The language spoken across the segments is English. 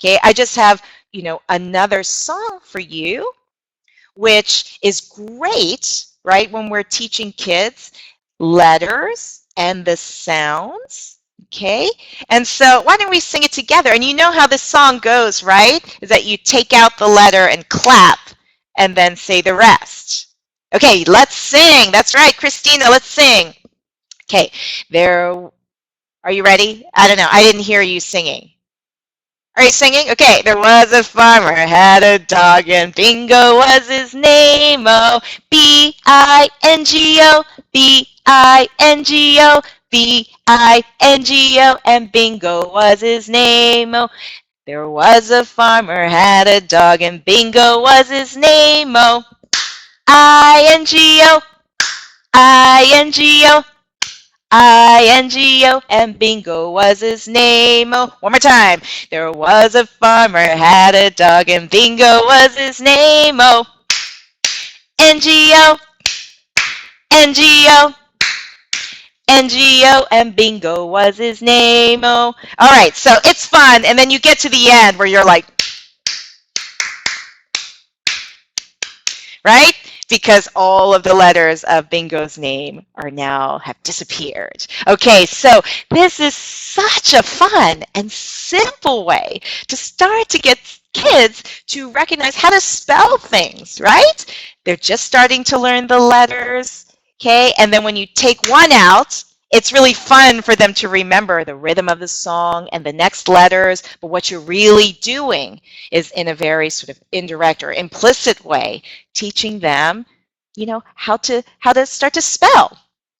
Okay, I just have, another song for you, which is great, right, when we're teaching kids letters and the sounds. Okay, and so why don't we sing it together? And you know how this song goes, right? Is that you take out the letter and clap and then say the rest. Okay, let's sing. That's right, Christina, let's sing. Okay, are you ready? I don't know. I didn't hear you singing. Are you singing? Okay. There was a farmer, had a dog, and Bingo was his name. Oh, B-I-N-G-O, B-I-N-G-O, B-I-N-G-O, and Bingo was his name. Oh, there was a farmer, had a dog, and Bingo was his name. Oh, I-N-G-O, I-N-G-O, I-N-G-O, and Bingo was his name. Oh, one more time. There was a farmer, had a dog, and Bingo was his name. Oh, N-G-O, N-G-O, N-G-O, and Bingo was his name. Oh, all right, so it's fun, and then you get to the end where you're like, right? Because all of the letters of Bingo's name have disappeared. Okay, so this is such a fun and simple way to start to get kids to recognize how to spell things, right? They're just starting to learn the letters, okay? And then when you take one out, it's really fun for them to remember the rhythm of the song and the next letters, but what you're really doing is in a very sort of indirect or implicit way, teaching them, how to start to spell.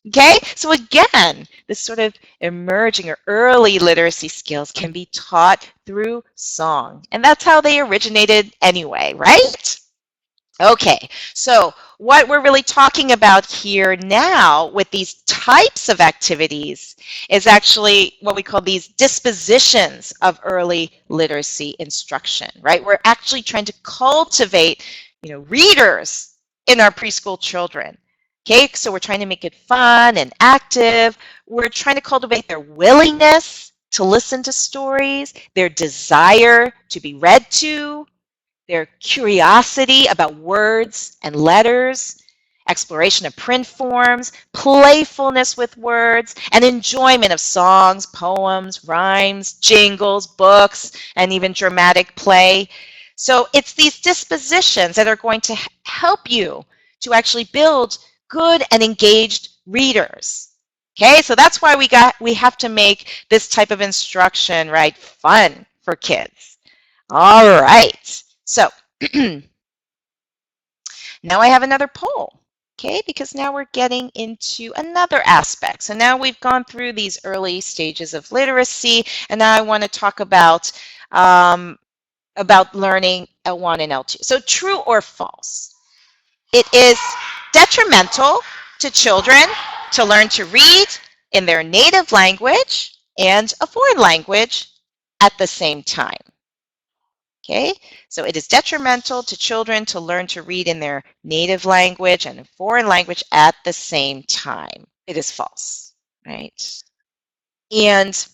Okay? So again, this sort of emerging or early literacy skills can be taught through song. And that's how they originated anyway, right? Okay, so what we're really talking about here now with these types of activities is actually what we call these dispositions of early literacy instruction, right? We're actually trying to cultivate, readers in our preschool children. Okay, so we're trying to make it fun and active. We're trying to cultivate their willingness to listen to stories, their desire to be read to, their curiosity about words and letters, exploration of print forms, playfulness with words, and enjoyment of songs, poems, rhymes, jingles, books, and even dramatic play. So it's these dispositions that are going to help you to actually build good and engaged readers. Okay, so that's why we have to make this type of instruction, right, fun for kids. All right. So now I have another poll, okay, because now we're getting into another aspect. So now we've gone through these early stages of literacy, and now I want to talk about learning L1 and L2. So true or false? It is detrimental to children to learn to read in their native language and a foreign language at the same time. Okay, so it is detrimental to children to learn to read in their native language and a foreign language at the same time. It is false, right? And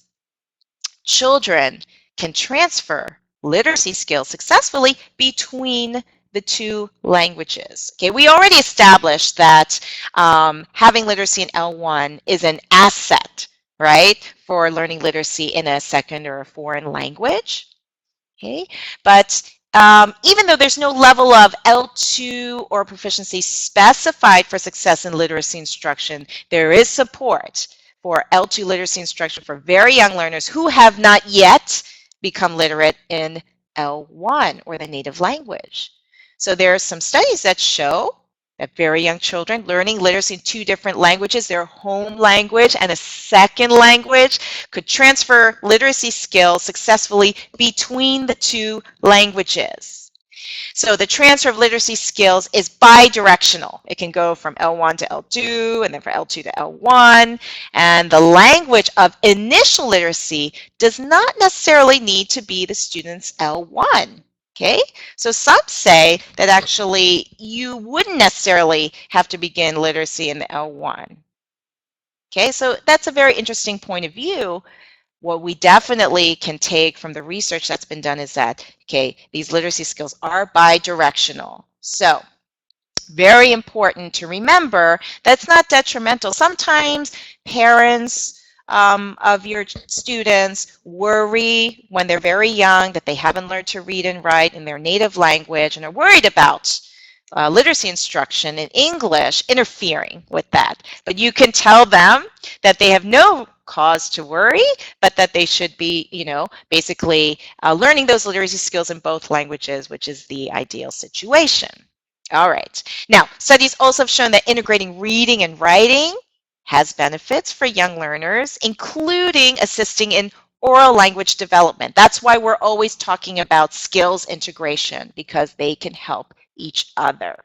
children can transfer literacy skills successfully between the two languages. Okay, we already established that having literacy in L1 is an asset, right, for learning literacy in a second or a foreign language. Okay, but even though there's no level of L2 or proficiency specified for success in literacy instruction, there is support for L2 literacy instruction for very young learners who have not yet become literate in L1 or the native language. So there are some studies that show that very young children learning literacy in two different languages, their home language and a second language, could transfer literacy skills successfully between the two languages. So the transfer of literacy skills is bi-directional. It can go from L1 to L2 and then from L2 to L1. And the language of initial literacy does not necessarily need to be the student's L1. Okay, so some say that actually you wouldn't necessarily have to begin literacy in the L1. Okay, so that's a very interesting point of view. what we definitely can take from the research that's been done is that, okay, these literacy skills are bi-directional. So very important to remember that's not detrimental. Sometimes parents of your students worry when they're very young that they haven't learned to read and write in their native language and are worried about literacy instruction in English interfering with that. But you can tell them that they have no cause to worry, but that they should be, basically learning those literacy skills in both languages, which is the ideal situation. All right. Now, studies also have shown that integrating reading and writing has benefits for young learners, including assisting in oral language development. That's why we're always talking about skills integration, because they can help each other.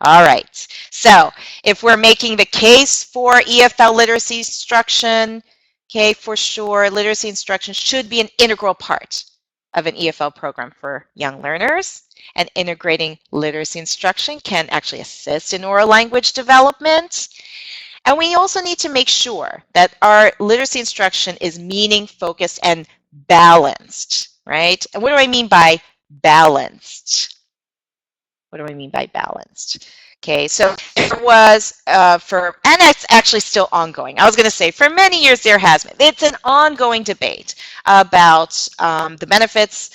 All right. So if we're making the case for EFL literacy instruction, okay, for sure, literacy instruction should be an integral part of an EFL program for young learners. And integrating literacy instruction can actually assist in oral language development. And we also need to make sure that our literacy instruction is meaning focused and balanced, right? And what do I mean by balanced? What do I mean by balanced? Okay, so there was and it's actually still ongoing. I was going to say for many years there has been. It's an ongoing debate about the benefits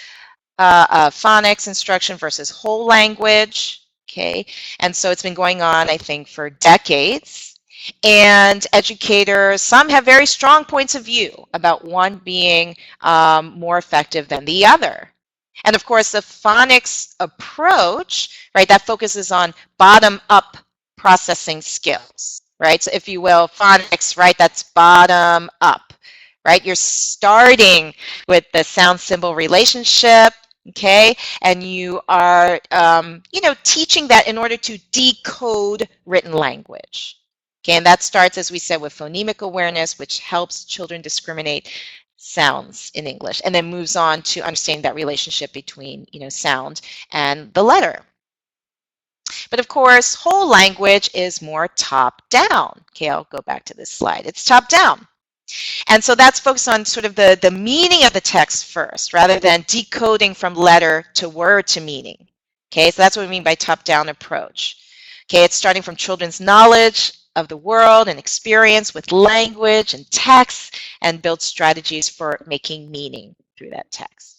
phonics instruction versus whole language, okay? And so it's been going on, I think, for decades. And educators, some have very strong points of view about one being more effective than the other. And of course, the phonics approach, right, that focuses on bottom-up processing skills, right? So if you will, phonics, right, that's bottom-up, right? You're starting with the sound-symbol relationship, okay? And you are, teaching that in order to decode written language. Okay, and that starts, as we said, with phonemic awareness, which helps children discriminate sounds in English, and then moves on to understanding that relationship between, sound and the letter. But of course, whole language is more top-down. Okay, I'll go back to this slide. It's top-down. And so that's focused on sort of the meaning of the text first, rather than decoding from letter to word to meaning. Okay, so that's what we mean by top-down approach. Okay, it's starting from children's knowledge of the world and experience with language and text, and build strategies for making meaning through that text.